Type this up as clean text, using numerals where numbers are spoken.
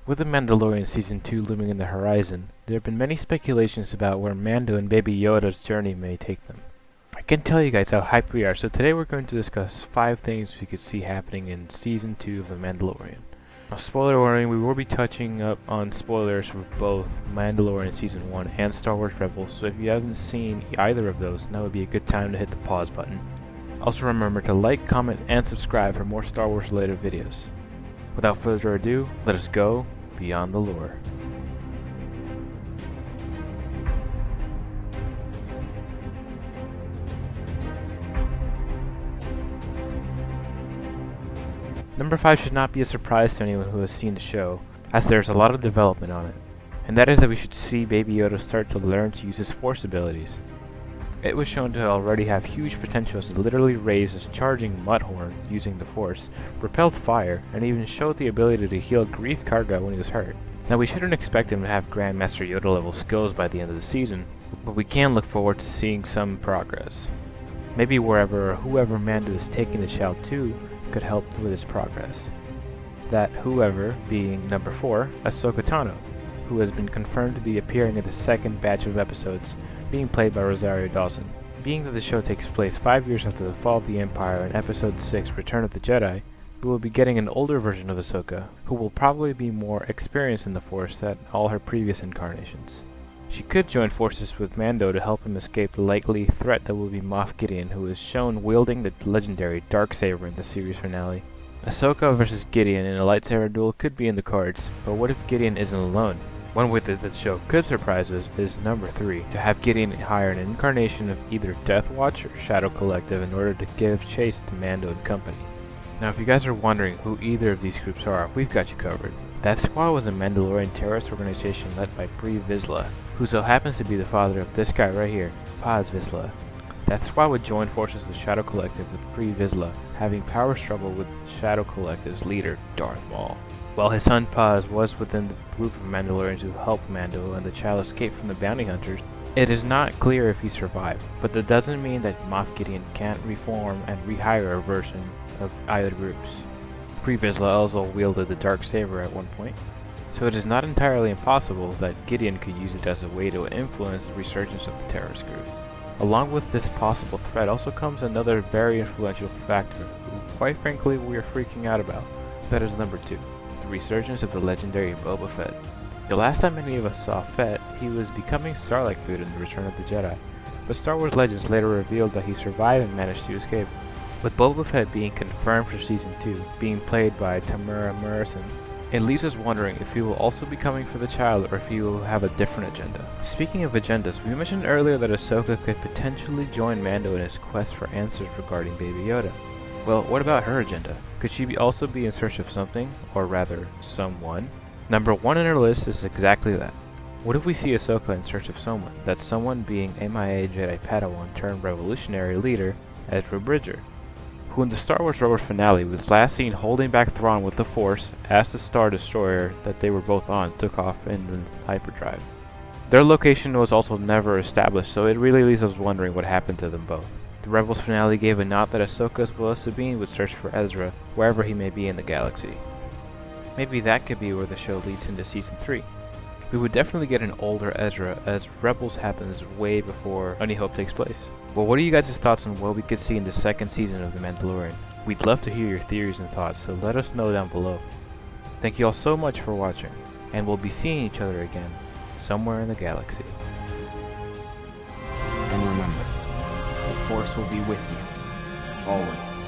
With The Mandalorian Season 2 looming in the horizon, there have been many speculations about where Mando and Baby Yoda's journey may take them. I can tell you guys how hyped we are, so today we're going to discuss 5 things we could see happening in Season 2 of The Mandalorian. Now, spoiler warning, we will be touching up on spoilers for both Mandalorian Season 1 and Star Wars Rebels, so if you haven't seen either of those, now would be a good time to hit the pause button. Also remember to like, comment, and subscribe for more Star Wars related videos. Without further ado, let us go beyond the lore. Number 5 should not be a surprise to anyone who has seen the show, as there is a lot of development on it, and that is that we should see Baby Yoda start to learn to use his Force abilities. It was shown to already have huge potential as it literally raised his charging Mudhorn using the Force, repelled fire, and even showed the ability to heal Grief Karga when he was hurt. Now we shouldn't expect him to have Grandmaster Yoda level skills by the end of the season, but we can look forward to seeing some progress. Maybe wherever or whoever Mando is taking the child to could help with his progress. That whoever being number 4, Ahsoka Tano, who has been confirmed to be appearing in the second batch of episodes, being played by Rosario Dawson. Being that the show takes place 5 years after the fall of the Empire in Episode 6, Return of the Jedi, we will be getting an older version of Ahsoka, who will probably be more experienced in the Force than all her previous incarnations. She could join forces with Mando to help him escape the likely threat that will be Moff Gideon, who is shown wielding the legendary Darksaber in the series finale. Ahsoka versus Gideon in a lightsaber duel could be in the cards, but what if Gideon isn't alone? One way that the show could surprise us is number 3, to have Gideon hire an incarnation of either Death Watch or Shadow Collective in order to give chase to Mando and company. Now if you guys are wondering who either of these groups are, we've got you covered. That squad was a Mandalorian terrorist organization led by Pre Vizsla, who so happens to be the father of this guy right here, Paz Vizsla. That squad would join forces with Shadow Collective with Pre Vizsla, having power struggle with Shadow Collective's leader, Darth Maul. While his son Paz was within the group of Mandalorians who helped Mando and the child escape from the bounty hunters, it is not clear if he survived, but that doesn't mean that Moff Gideon can't reform and rehire a version of either groups. Pre Vizsla also wielded the Darksaber at one point, so it is not entirely impossible that Gideon could use it as a way to influence the resurgence of the terrorist group. Along with this possible threat also comes another very influential factor, who quite frankly we are freaking out about. That is number 2. The resurgence of the legendary Boba Fett. The last time any of us saw Fett, he was becoming Sarlacc food in the Return of the Jedi, but Star Wars Legends later revealed that he survived and managed to escape. With Boba Fett being confirmed for Season 2, being played by Tamura Morrison, it leaves us wondering if he will also be coming for the child or if he will have a different agenda. Speaking of agendas, we mentioned earlier that Ahsoka could potentially join Mando in his quest for answers regarding Baby Yoda. Well, what about her agenda? Could she also be in search of something, or rather, someone? Number 1 on her list is exactly that. What if we see Ahsoka in search of someone, that someone being MIA Jedi Padawan turned revolutionary leader, Ezra Bridger, who in the Star Wars Rebels finale was last seen holding back Thrawn with the Force as the Star Destroyer that they were both on took off in the hyperdrive. Their location was also never established, so it really leaves us wondering what happened to them both. The Rebels finale gave a nod that Ahsoka as well as Sabine would search for Ezra wherever he may be in the galaxy. Maybe that could be where the show leads into Season 3. We would definitely get an older Ezra, as Rebels happens way before A New Hope takes place. Well, what are you guys' thoughts on what we could see in the second season of The Mandalorian? We'd love to hear your theories and thoughts, so let us know down below. Thank you all so much for watching, and we'll be seeing each other again, somewhere in the galaxy. And remember, the Force will be with you, always.